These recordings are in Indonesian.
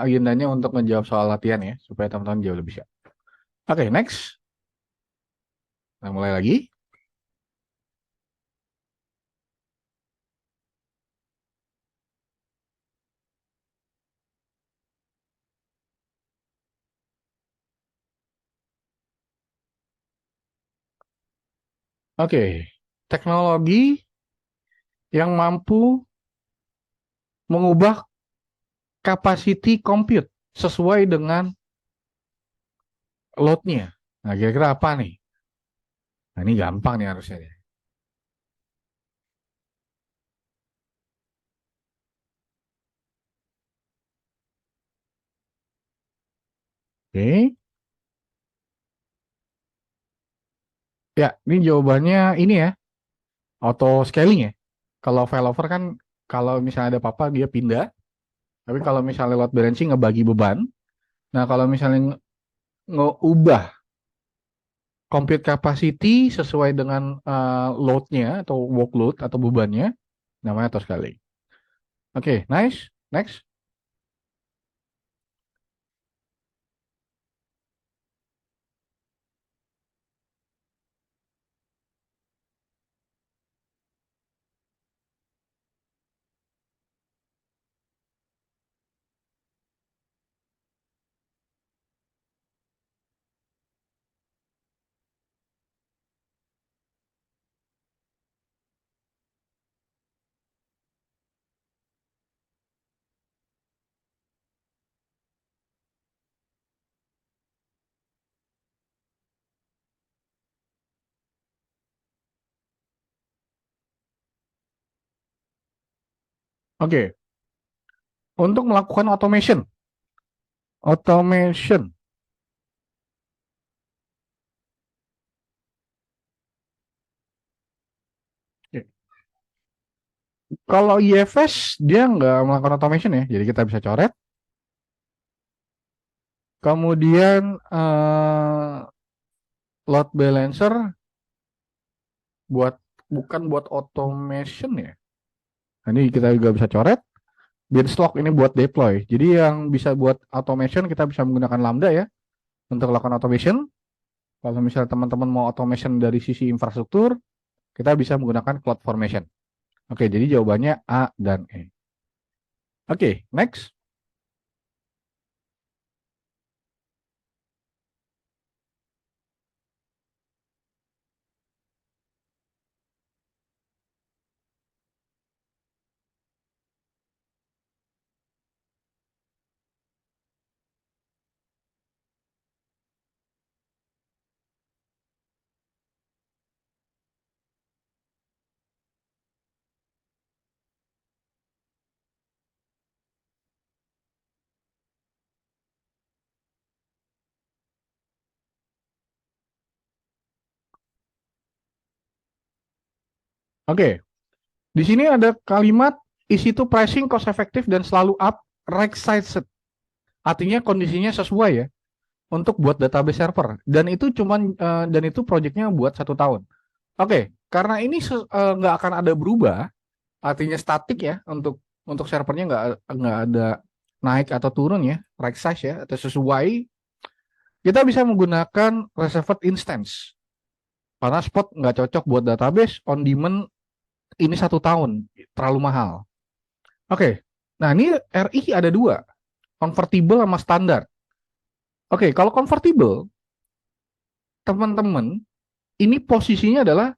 agendanya untuk menjawab soal latihan ya, supaya teman-teman jauh lebih siap. Oke, next. Kita mulai lagi. Oke, teknologi yang mampu mengubah capacity compute sesuai dengan load-nya. Nah, kira-kira apa nih? Nah, ini gampang nih harusnya. Oke, ya, ini jawabannya ini ya, auto scaling ya. Kalau failover kan, kalau misalnya ada apa-apa dia pindah. Tapi kalau misalnya load balancing ngebagi beban. Nah, kalau misalnya ngeubah compute capacity sesuai dengan load-nya atau workload atau bebannya, namanya auto scaling. Oke, nice. Next. Oke, untuk melakukan automation. Automation. Oke. Kalau IFS dia nggak melakukan automation ya, jadi kita bisa coret. Kemudian load balancer buat bukan buat automation ya. Nah, ini kita juga bisa coret. Beanstalk ini buat deploy. Jadi yang bisa buat automation kita bisa menggunakan Lambda ya untuk melakukan automation. Kalau misalnya teman-teman mau automation dari sisi infrastruktur, kita bisa menggunakan CloudFormation. Oke, jadi jawabannya A dan E. Oke, next. Oke, di sini ada kalimat is itu pricing cost efektif dan selalu up right sized. Artinya kondisinya sesuai ya untuk buat database server. Dan itu proyeknya buat 1 tahun. Oke, karena ini nggak akan ada berubah, artinya statik ya untuk servernya nggak ada naik atau turun ya, right size ya atau sesuai. Kita bisa menggunakan reserved instance karena spot nggak cocok buat database on demand ini 1 tahun terlalu mahal. Oke, nah ini RI ada dua, convertible sama standar. Oke, kalau convertible teman-teman ini posisinya adalah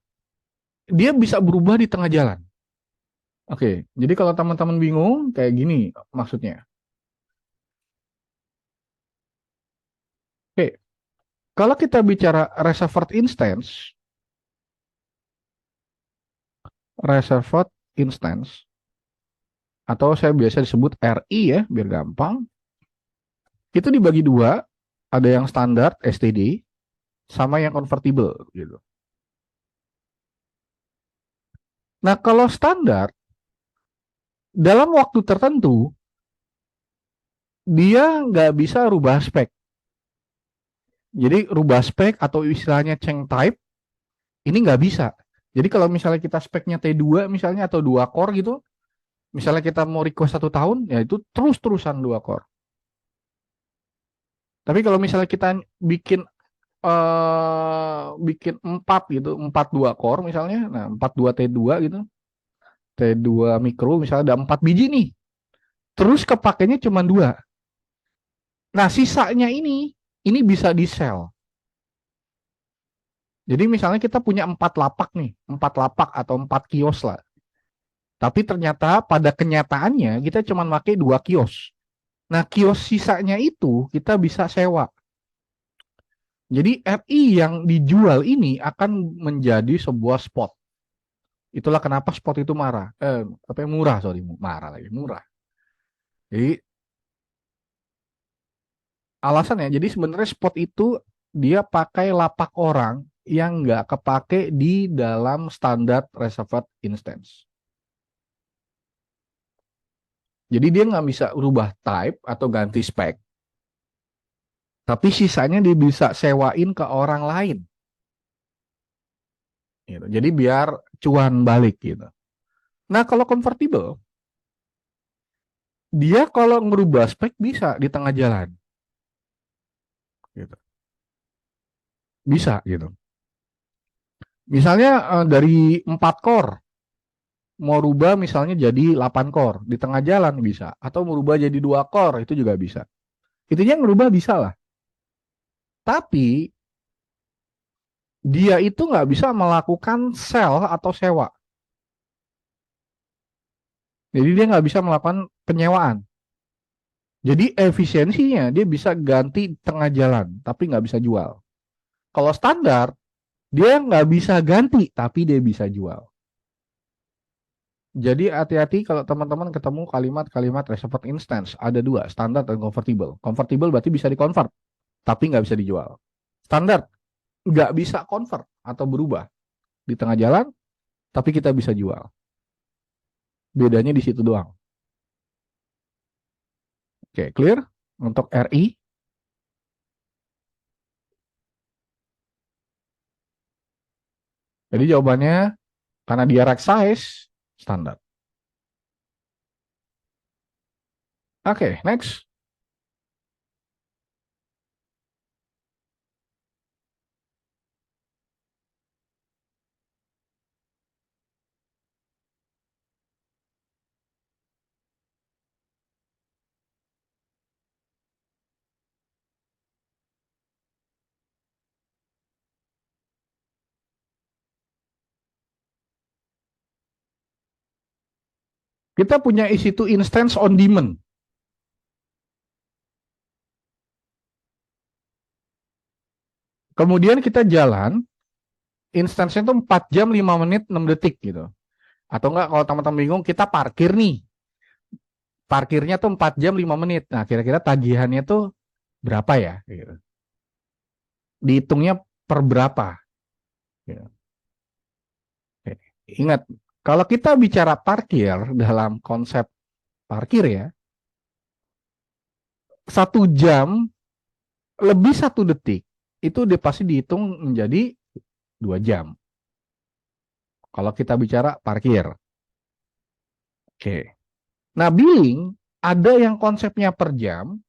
dia bisa berubah di tengah jalan. Oke, jadi kalau teman-teman bingung kayak gini maksudnya. Oke, kalau kita bicara reserved instance atau saya biasa disebut RI ya, biar gampang. Itu dibagi dua, ada yang standar STD sama yang convertible gitu. Nah, kalau standar dalam waktu tertentu dia nggak bisa rubah spek. Jadi rubah spek atau istilahnya change type ini nggak bisa. Jadi kalau misalnya kita speknya T2 misalnya atau 2 core gitu, misalnya kita mau request 1 tahun, ya itu terus-terusan 2 core. Tapi kalau misalnya kita bikin 4 gitu, 4 2 core misalnya, nah 4 2 T2 gitu, T2 mikro misalnya ada 4 biji nih, terus kepakainya cuma 2. Nah, sisanya ini bisa di sell. Jadi misalnya kita punya 4 lapak nih, 4 lapak atau 4 kios lah. Tapi ternyata pada kenyataannya kita cuma pakai 2 kios. Nah, kios sisanya itu kita bisa sewa. Jadi RI yang dijual ini akan menjadi sebuah spot. Itulah kenapa spot itu murah, sorry, marah lagi, murah. Jadi alasannya, jadi sebenarnya spot itu dia pakai lapak orang yang nggak kepake di dalam standar reserved instance. Jadi dia nggak bisa rubah type atau ganti spek, tapi sisanya dia bisa sewain ke orang lain. Gitu. Jadi biar cuan balik gitu. Nah kalau convertible, dia kalau ngerubah spek bisa di tengah jalan. Gitu. Bisa gitu. Misalnya dari 4 core, mau rubah misalnya jadi 8 core, di tengah jalan bisa. Atau mau rubah jadi 2 core, itu juga bisa. Intinya ngerubah bisa lah. Tapi dia itu nggak bisa melakukan sell atau sewa. Jadi dia nggak bisa melakukan penyewaan. Jadi efisiensinya dia bisa ganti tengah jalan, tapi nggak bisa jual. Kalau standar, dia nggak bisa ganti, tapi dia bisa jual. Jadi hati-hati kalau teman-teman ketemu kalimat-kalimat reserved instance. Ada dua, standar dan convertible. Convertible berarti bisa di-convert, tapi nggak bisa dijual. Standar nggak bisa convert atau berubah di tengah jalan, tapi kita bisa jual. Bedanya di situ doang. Oke, clear? Untuk RI, jadi jawabannya karena dia rack size, standar. Oke, next. Kita punya EC2 instance on demand. Kemudian kita jalan, instance-nya itu 4 jam 5 menit 6 detik gitu. Atau enggak kalau teman-teman bingung, kita parkir nih. Parkirnya tuh 4 jam 5 menit. Nah, kira-kira tagihannya tuh berapa ya? Gitu. Dihitungnya per berapa? Gitu. Ingat, kalau kita bicara parkir dalam konsep parkir ya, 1 jam lebih 1 detik itu dia pasti dihitung menjadi 2 jam. Kalau kita bicara parkir. Oke. Nah, billing ada yang konsepnya per jam,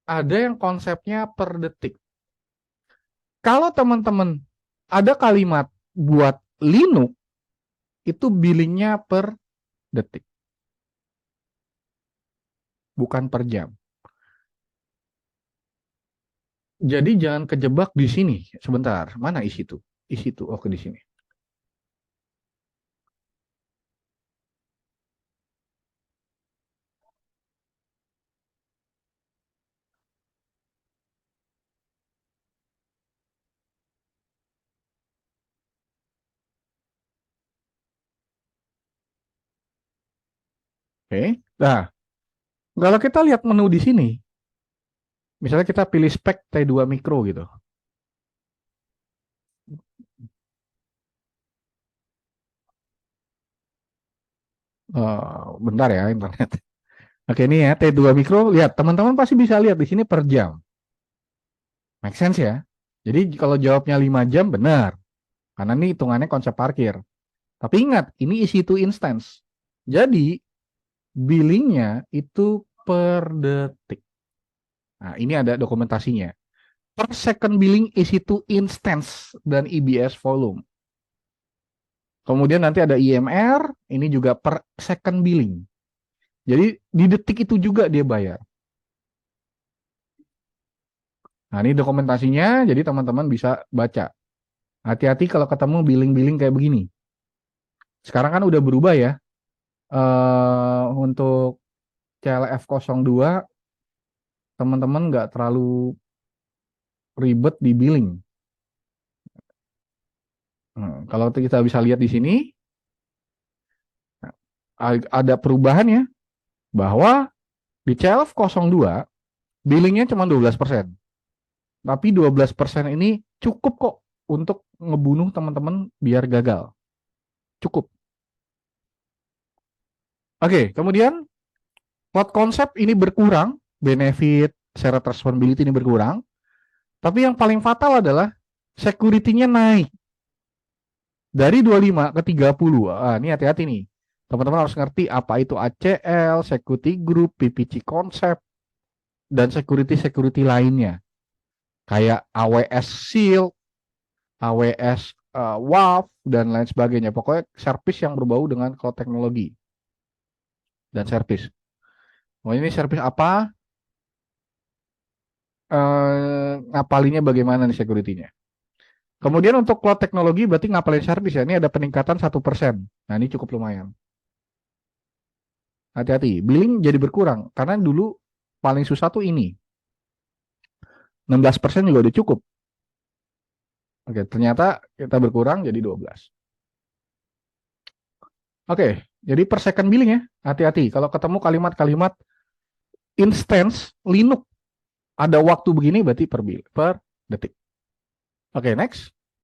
ada yang konsepnya per detik. Kalau teman-teman ada kalimat buat Linux, itu billingnya per detik, bukan per jam. Jadi jangan kejebak di sini. Sebentar, mana isi itu? Isi itu, oke di sini. Oke. Nah, kalau kita lihat menu di sini, misalnya kita pilih spek T2 Micro gitu. Bentar ya internet. Oke, ini ya T2 Micro, lihat teman-teman pasti bisa lihat di sini per jam. Make sense ya? Jadi kalau jawabnya 5 jam benar. Karena ini hitungannya konsep parkir. Tapi ingat, ini isi to instance. Jadi billingnya itu per detik. Nah, ini ada dokumentasinya. Per second billing EC2 instance dan EBS volume. Kemudian nanti ada IMR, ini juga per second billing. Jadi di detik itu juga dia bayar. Nah, ini dokumentasinya, jadi teman-teman bisa baca. Hati-hati kalau ketemu billing-billing kayak begini. Sekarang kan udah berubah ya. Untuk CLF02, teman-teman nggak terlalu ribet di billing. Kalau kita bisa lihat di sini, ada perubahan ya, bahwa di CLF02, billingnya cuma 12%. Tapi 12% ini cukup kok untuk ngebunuh teman-teman biar gagal. Cukup. Oke, kemudian plot konsep ini berkurang, benefit, shared responsibility ini berkurang, tapi yang paling fatal adalah security-nya naik. Dari 25 ke 30. Ini hati-hati nih. Teman-teman harus ngerti apa itu ACL, security group, PPC konsep, dan security-security lainnya. Kayak AWS Shield, AWS WAF, dan lain sebagainya. Pokoknya service yang berbau dengan cloud teknologi dan service. Ini service apa? Ngapalinya bagaimana nih security-nya? Kemudian untuk cloud teknologi berarti ngapalin service ya. Ini ada peningkatan 1%. Nah, ini cukup lumayan. Hati-hati, billing jadi berkurang. Karena dulu paling susah tuh ini. 16% juga udah cukup. Oke, ternyata kita berkurang jadi 12. Oke, jadi per second billing ya. Hati-hati, kalau ketemu kalimat-kalimat instance Linux ada waktu begini berarti per detik. Oke, next.